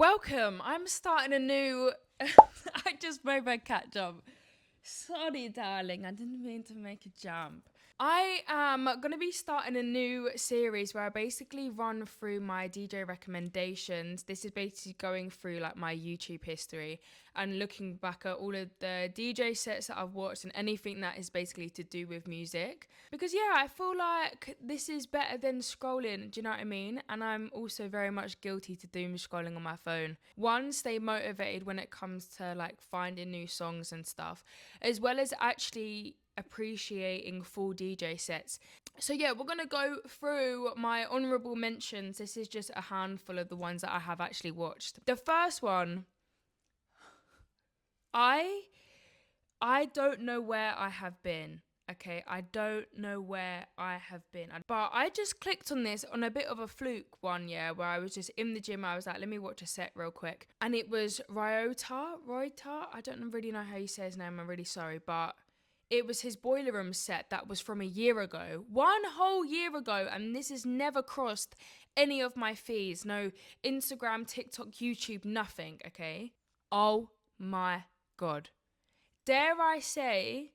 Welcome. I'm starting a new. I just made my cat jump. Sorry, darling. I didn't mean to make a jump. I am going to be starting a new series where I basically run through my DJ recommendations. This is basically going through like my YouTube history and looking back at all of the DJ sets that I've watched and anything that is basically to do with music. Because yeah, I feel like this is better than scrolling, do you know what I mean? And I'm also very much guilty to doom scrolling on my phone. One, stay motivated when it comes to like finding new songs and stuff, as well as actually appreciating full DJ sets. So yeah, we're gonna go through my honorable mentions. This is just a handful of the ones that I have actually watched. The first one, I don't know where I have been. Okay, I don't know where I have been. But I just clicked on this on a bit of a fluke one, yeah, where I was just in the gym. I was like, let me watch a set real quick. And it was Ryota. I don't really know how you say his name. I'm really sorry. But it was his Boiler Room set that was from a year ago. 1 whole year ago. And this has never crossed any of my feeds. No Instagram, TikTok, YouTube, nothing, okay? Oh my God. Dare I say,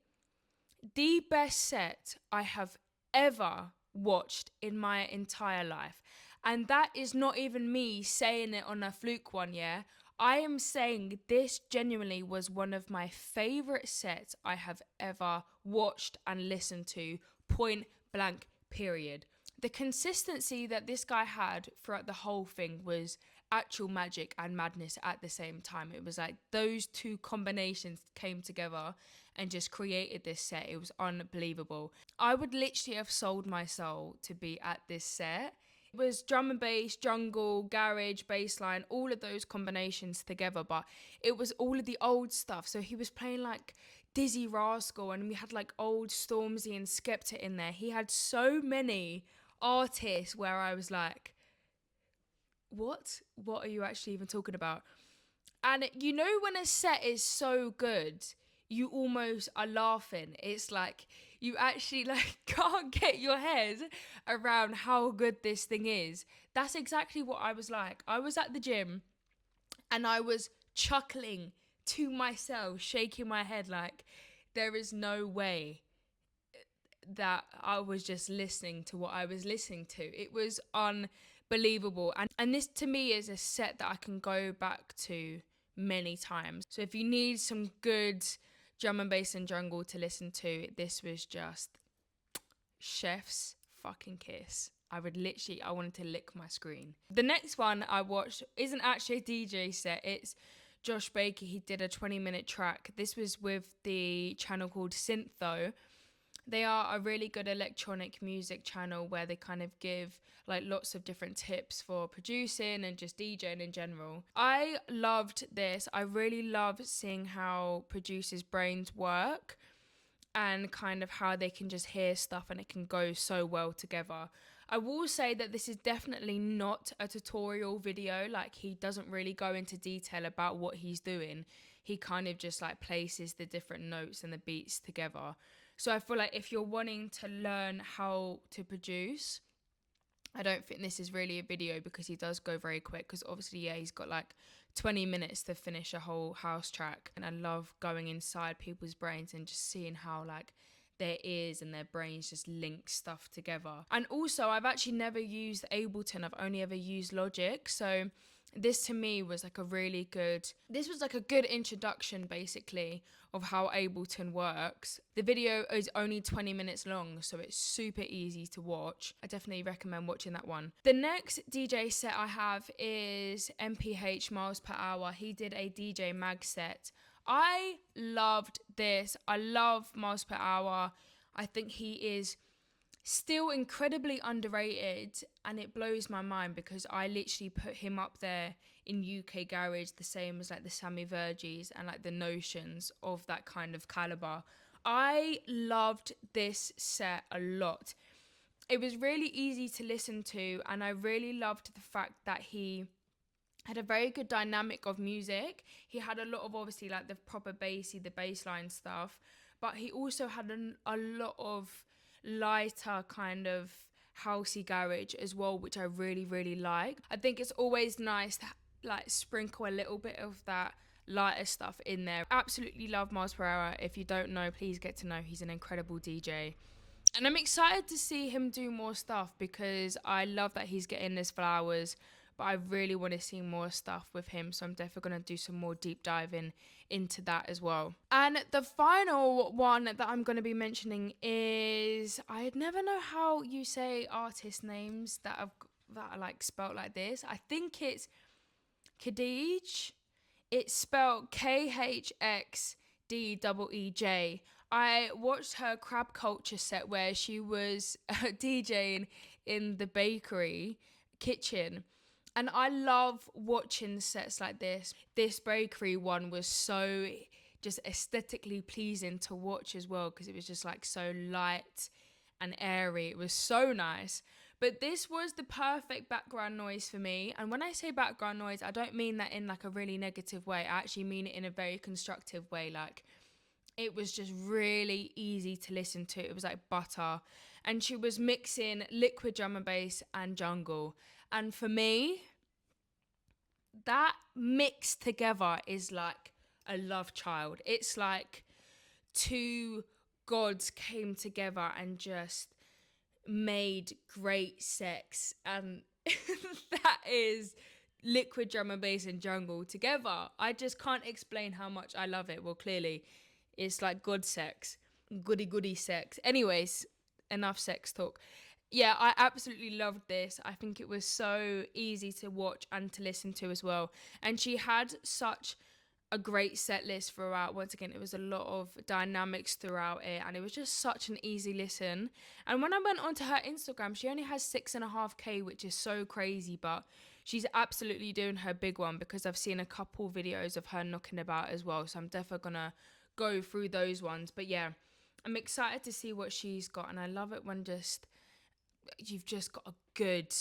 the best set I have ever watched in my entire life. And that is not even me saying it on a fluke one, yeah? I am saying this genuinely was one of my favourite sets I have ever watched and listened to, point blank, period. The consistency that this guy had throughout the whole thing was actual magic and madness at the same time. It was like those two combinations came together and just created this set. It was unbelievable. I would literally have sold my soul to be at this set. It was drum and bass, jungle, garage, bassline, all of those combinations together, but it was all of the old stuff. So he was playing like Dizzy Rascal, and we had like old Stormzy and Skepta in there. He had so many artists where I was like, what are you actually even talking about? And you know when a set is so good, you almost are laughing. It's like you actually like can't get your head around how good this thing is. That's exactly what I was like. I was at the gym and I was chuckling to myself, shaking my head like there is no way that I was just listening to what I was listening to. It was unbelievable. And this to me is a set that I can go back to many times. So if you need some good drum and bass and jungle to listen to, this was just chef's fucking kiss. I wanted to lick my screen. The next one I watched isn't actually a DJ set. It's Josh Baker. He did a 20-minute track. This was with the channel called Syntho. They are a really good electronic music channel where they kind of give like lots of different tips for producing and just DJing in general. I loved this. I really love seeing how producers' brains work and kind of how they can just hear stuff and it can go so well together. I will say that this is definitely not a tutorial video. Like, he doesn't really go into detail about what he's doing. He kind of just like places the different notes and the beats together. So I feel like if you're wanting to learn how to produce, I don't think this is really a video because he does go very quick, because obviously, yeah, he's got like 20 minutes to finish a whole house track. And I love going inside people's brains and just seeing how like their ears and their brains just link stuff together. And also, I've actually never used Ableton. I've only ever used Logic. So this to me was like a good introduction basically of how Ableton works. The video is only 20 minutes long, so it's super easy to watch. I definitely recommend watching that one. The next DJ set I have is MPH Miles Per Hour. He did a DJ mag set. I loved this. I love Miles Per Hour. I think he is still incredibly underrated, and it blows my mind because I literally put him up there in UK garage the same as like the Sammy Vergis and like the Notions of that kind of caliber. I loved this set a lot. It was really easy to listen to, and I really loved the fact that he had a very good dynamic of music. He had a lot of obviously like the proper bassy, the bassline stuff, but he also had a lot of lighter kind of housey garage as well, which I really, really like. I think it's always nice like sprinkle a little bit of that lighter stuff in there. Absolutely love Mars Pereira. If you don't know, please get to know. He's an incredible DJ. And I'm excited to see him do more stuff because I love that he's getting his flowers, but I really want to see more stuff with him. So I'm definitely going to do some more deep diving into that as well. And the final one that I'm going to be mentioning is, I never know how you say artist names that are like spelt like this. I think it's Khadij. It's spelled KHXDEEJ. I watched her Crab Culture set where she was DJing in the bakery kitchen. And I love watching sets like this. This bakery one was so just aesthetically pleasing to watch as well because it was just like so light and airy. It was so nice. But this was the perfect background noise for me. And when I say background noise, I don't mean that in like a really negative way. I actually mean it in a very constructive way. Like, it was just really easy to listen to. It was like butter. And she was mixing liquid drum and bass and jungle. And for me, that mixed together is like a love child. It's like two gods came together and just made great sex, and that is liquid drum and bass and jungle together. I just can't explain how much I love it. Well, clearly it's like good sex, goody sex. Anyways, enough sex talk. Yeah, I absolutely loved this. I think it was so easy to watch and to listen to as well. And she had such a great set list throughout. Once again, it was a lot of dynamics throughout it, and it was just such an easy listen. And when I went onto her Instagram, she only has 6.5k, which is so crazy, but she's absolutely doing her big one because I've seen a couple videos of her knocking about as well. So I'm definitely gonna go through those ones. But yeah, I'm excited to see what she's got, and I love it when you've just got a good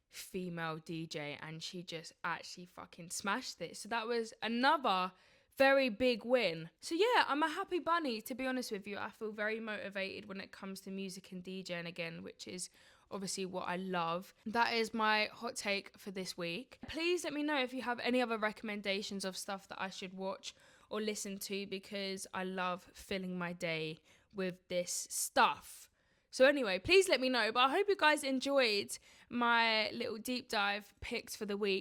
female DJ and she just actually fucking smashed it. So that was another very big win. So yeah, I'm a happy bunny, to be honest with you. I feel very motivated when it comes to music and DJing again, which is obviously what I love. That is my hot take for this week. Please let me know if you have any other recommendations of stuff that I should watch or listen to, because I love filling my day with this stuff. So anyway, please let me know. But I hope you guys enjoyed my little deep dive picks for the week.